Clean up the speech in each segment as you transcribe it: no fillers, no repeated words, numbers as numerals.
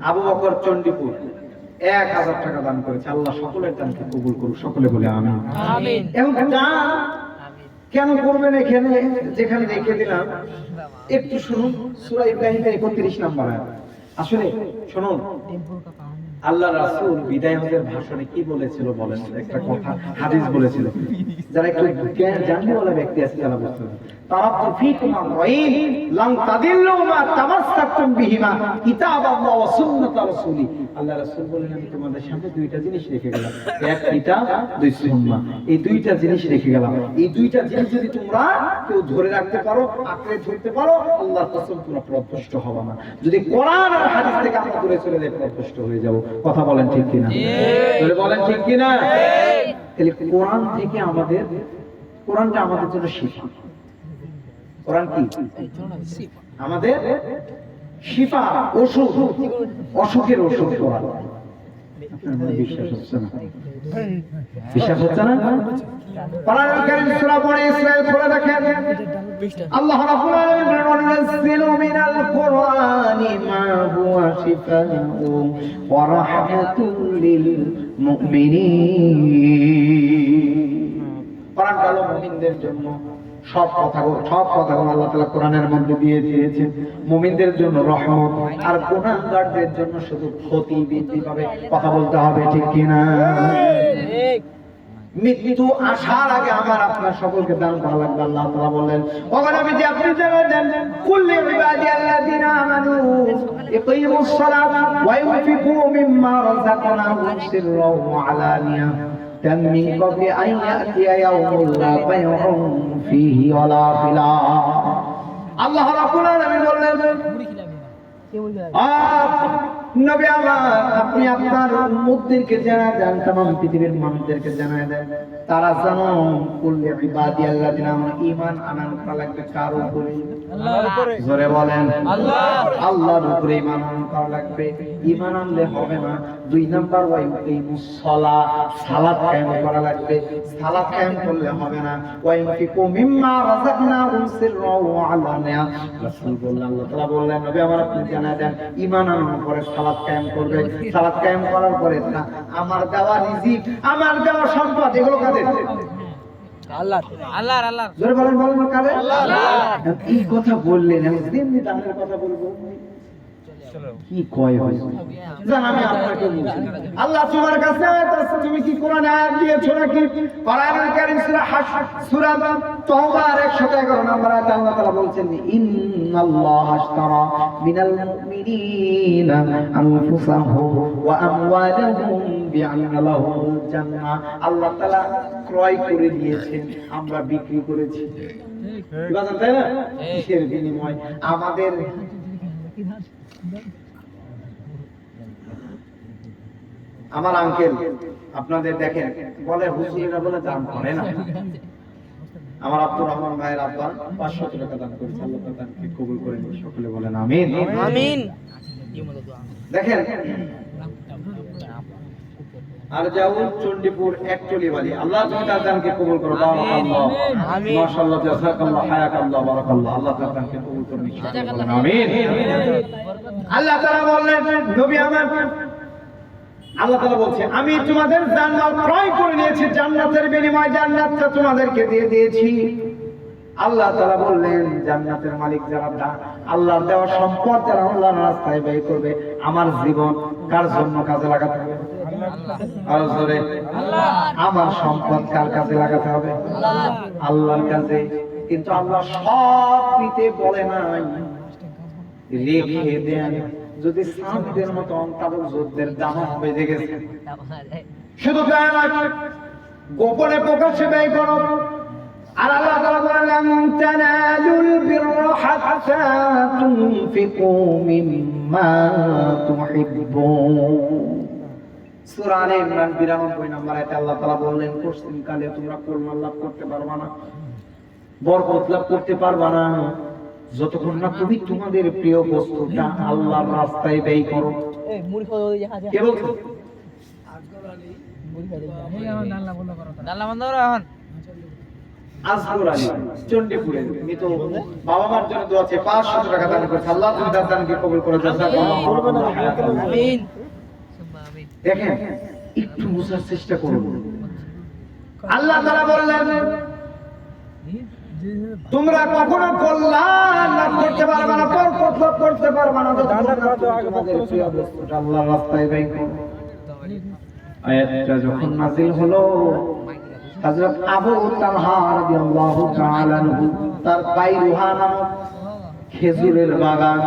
আবু বকর চণ্ডীপুর 1000 টাকা দান করেছে। আল্লাহ সকলের দানকে কবুল করুক, সকলে বলে আমিন। আমিন। এবং দান কেন করবেন এখানে যেখানে রেখে দিলাম, একটু শুনুন। সূরা ইব্রাহিমের 31 নম্বর আয়াত। আসলে শুনুন, আল্লাহ রাসূল বিদায় হজের ভাষণে কি বলেছিল বলেন? একটা কথা হাদিস বলেছিল, যারা একটু জাননেওয়ালা ব্যক্তি আছে তারা বুঝতে পারবে। তারাকতু ফীকুম আমরাইন লান তাদিল্লু মা তামাসসাকতুম বিহিমা কিতাবাল্লাহ ওয়া সুন্নাত রাসূলি। আল্লাহ রাসূল বলেন, আমি তোমাদের সামনে দুইটা জিনিস রেখে গেলাম, এক কিতাব, দুই সুন্নাহ। এই দুইটা জিনিস রেখে গেলাম। এই দুইটা জিনিস যদি তোমরা কেউ ধরে রাখতে পারো, আঁকড়ে ধরতে পারো, আল্লাহর কসম তোমরা পথভ্রষ্ট হবে না। যদি কোরআন আর হাদিস থেকে আমরা দূরে চলে যাই, পথভ্রষ্ট হয়ে যাব। কথা বলেন ঠিক কিনা? ঠিক বলেন, ঠিক কিনা? তাহলে কোরআন থেকে আমাদের, কোরআনটা আমাদের জন্য শিফা। কোরআন কি আমাদের শিফা, ওষুধ, অসুখের ওষুধ কোরআন। আপনার মনে বিশ্বাস হচ্ছে না? বিশ্বাস হচ্ছে না? কোরআনুল কারীম সূরা বনী ইসরাঈল পড়ে দেখেন, আল্লাহ রাব্বুল আলামিন বলেন, ওয়ানাজ্জিলু মিনাল কুরআনি মা হুয়া শিফাউন ওয়া রাহমাতুল লিল মুমিনিন। কোরআন হলো মুমিনদের জন্য। সব কথাগুলো আল্লাহ তাআলা কোরআনের মধ্যে দিয়ে দিয়েছেন। মুমিনদের জন্য রহমত, আর গুনাহগারদের জন্য শুধু ক্ষতি বৃদ্ধি পাবে। কথা বলতে হবে ঠিক কিনা? মৃত্যু আসার আগে আমার আপনার সকলকে দান করা লাগবে। আল্লাহ তাআলা বলেন, ওগো নবী জি আপনি জানেন, কুল্লি ইবাদিয়াল্লাযিনা আমানু ইকিমুস সালাতা ওয়া ইউনফিকু মিম্মা রাযাকনাহুম সিররাও ওয়া আলানিয়া মিন ক্বাবলি আন ইয়াতিয়া ইয়াউমুন লা বাইউন ফীহি ওয়ালা খিলাফ। আল্লাহ রাব্বুল আলামিন বললেন, নবী আমার আপনি আপনার উম্মতদেরকে জানায় দেন, तमाम পৃথিবীর মানুষদেরকে জানায় দেন, তারা জানো কুল্লি ইবাদিয়াল্লাযিনা আমানু, ঈমান আনার লাগবে কার উপরে? আল্লাহর উপরে। জোরে বলেন আল্লাহর উপরে ঈমান আনার লাগবে। ঈমান আনলে হবে না। 2 নাম্বার ওয়া ইউকিমুস সালাহ, সালাত কায়েম করা লাগবে। সালাত কায়েম করলে হবে না। ওয়া ইউনফিকু মিম্মা রাযাকনাহুম সিররাও ওয়া আলানিয়া। রাসূল বললেন, আল্লাহ তাআলা বললেন, নবী আমার আপনি জানায় দেন, ঈমান আনার পরে সালাত কায়েম করবে। সালাত কায়েম করার পরে না আমার দেওয়া রিজিক, আমার দেওয়া সম্পদ, এগুলো কাদের? আল্লাহর। আল্লাহর। আল্লাহর। জোরে বলেন, বলেন কাদের? আল্লাহ। এই কথা বললেন, আমি যেমনি দানের কথা বলবো কি কয় হয় জান। আমি আপনাকে বলছি, আল্লাহ তোমার কাছে আয়াত আছে, তুমি কি কোরআনে আয়াত দিয়েছো নাকি? কোরআনুল কারীম সূরা তাওবার 111 নম্বর আয়াত আল্লাহ তাআলা বলছেন, ইন্নাল্লাহা আশতারা মিনাল মুমিনিনা আনফুসাহুম ওয়া আমওয়ালাহুম বিআন্না লাহুমুল জান্নাহ। আল্লাহ তাআলা ক্রয় করে দিয়েছেন, আমরা বিক্রি করেছি। বুঝলেন তাই না? কিসের বিনিময়? আমাদের আমার আঙ্কেল আপনাদের দেখেন বলে, হুজুরেরা বলে দান করে না। আমার আব্দুর রহমান ভাইয়ের আব্বা 500 টাকা দান করেছে। আল্লাহ তাআলা তাকে কবুল করে নিন, সকলে বলেন আমিন। আমিন। দেখেন, আর যাও চণ্ডীপুর একটলিবাড়ি, আল্লাহ তুমি তার দানকে কবুল করো। বারাকাল্লাহ, আমিন। মাশাআল্লাহ, জাযাকাল্লাহ, হায়াকাল্লাহ, বারাকাল্লাহ। আল্লাহ তার দানকে কবুল করে নিন, সকলে বলেন আমিন। আল্লাহ তাআলা বললেন, নবী আমার, আল্লাহ তাআলা বলছে, আমি তোমাদের জান্নাত ক্রয় করে নিয়েছি, জান্নাতের বিনিময়ে জান্নাতটা তোমাদেরকে দিয়ে দিয়েছি। আল্লাহ তাআলা বললেন, জান্নাতের মালিক যারা, আল্লাহর দেওয়া সম্পদ যারা আল্লাহর রাস্তায় ব্যয় করবে, আমার জীবন কার জন্য কাজে লাগাতে হবে? আর জোরে আমার সম্পদ কার কাজে লাগাতে হবে? আল্লাহর কাজে। কিন্তু আল্লাহ সব দিতে বলে নাই, রেখে দেন। যদি সাহাবীদের মতো তাবুক যুদ্ধের দামক বেজে গেছে, শুধু তাই নয়, গোপনে প্রকাশ্যে ব্যয় করো। আর আল্লাহ তাআলা বলেন, তানালুল বিররা হাত্তা তুনফিকু মিম্মা তুহিব্বুন। সূরা আলে ইমরান 92 নম্বর আয়াতে আল্লাহ তাআলা বললেন, পশ্চিমকালে তোমরা কল্যাণ লাভ করতে পারবা না, বরকত লাভ করতে পারবা না, যতক্ষণ না তুমি তোমাদের প্রিয় বস্তুটা আল্লাহর রাস্তায় ব্যয় করো। কে বলছো? আসগর আলী চণ্ডীপুরে মৃত বাবা মার জন্য দোয়া আছে 500 টাকা দান করেছে আল্লাহ তুমি তার দানকে কবুল করে আমিন দেখেন একটু বোঝার চেষ্টা করুন আল্লাহ তাআলা বললেন তোমরা কখনো কল্যাণ লাভ করতে পারবে না বরকত লাভ করতে পারবে না তোমাদের প্রিয় বস্তুটা আল্লাহর রাস্তায় ব্যয় করো আয়াতটা যখন নাযিল হলো হযরত আবু তালহা রাদিয়াল্লাহু তাআলা আনহু তার বাইরুহা নামক খেজুরের বাগান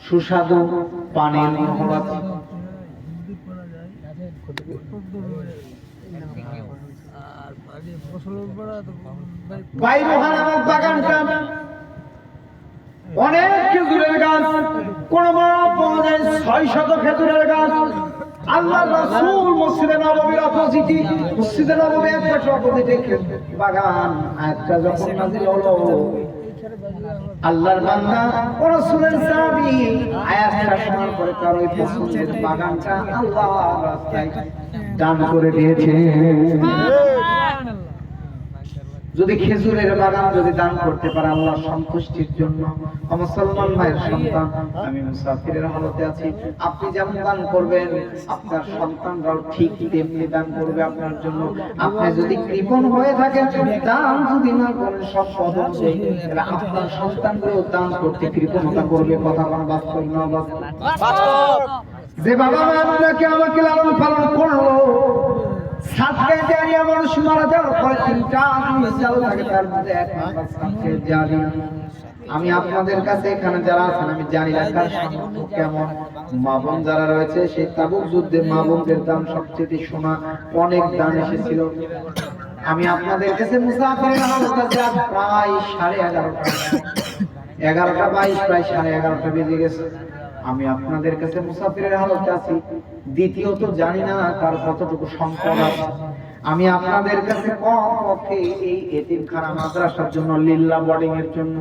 সুস্বাদু পানির নহর বাইরুহা নামক বাগানটা অনেক খেজুরের গাছ কোন পাওয়া যায় 600 খেজুরের গাছ আল্লাহর রাসূল মসজিদে নববীর অপোজিটে মসজিদে নববীর এক পাশে অপোজিটে বাগান আয়াতটা যখন নাযিল হলো আল্লাহর বান্দা ও রাসূলের সাহাবী আয়াতটা শোনার পরে তার ওই পছন্দের বাগানটা আল্লাহর রাস্তায় দান করে দিয়েছে যদি খেজুরের বাগান যদি দান করতে পারে আল্লাহর সন্তুষ্টির জন্য মুসলমান ভাইয়ের সন্তান আমি মুসাফিরের হালতে আছি আপনি যেমন দান করবেন আপনার সন্তানরাও ঠিক তেমনি দান করবে আপনার জন্য আপনি যদি কৃপণ হয়ে থাকেন দান যদি না করেন সব পদ অনুযায়ী তাহলে আপনার সন্তানরাও দান করতে কৃপণতা করবে কথা কোন বাস্তব না বাস্তব যে বাবা মা আপনাকে আমাকে লালন পালন করলো সাতকে জারিয়া মানুষ মারা যাওয়ার পরে 3টা জিনিস চালু থাকে তার মধ্যে এক নাম্বার সাতকে জারিয়া আমি আপনাদের কাছে এখানে যারা আছেন আমি জানি না কার সামর্থ্য কেমন মা বোন যারা রয়েছে সেই তাবুক যুদ্ধে মা বোনদের দান সবচেয়ে সোনা অনেক দান এসেছিল আমি আপনাদের কাছে মুসাফিরের হালতে প্রায় 11:30 22 প্রায় 11:30 বেজে গেছে আমি আপনাদের কাছে মুসাফিরের হালতে আছি দ্বিতীয়ত জানি না তার কতটুকু সম্পদ আছে আমি আপনাদের কাছে কমপক্ষে এই এতিমখানা মাদ্রাসার জন্য লিল্লাহ বোর্ডিং এর জন্য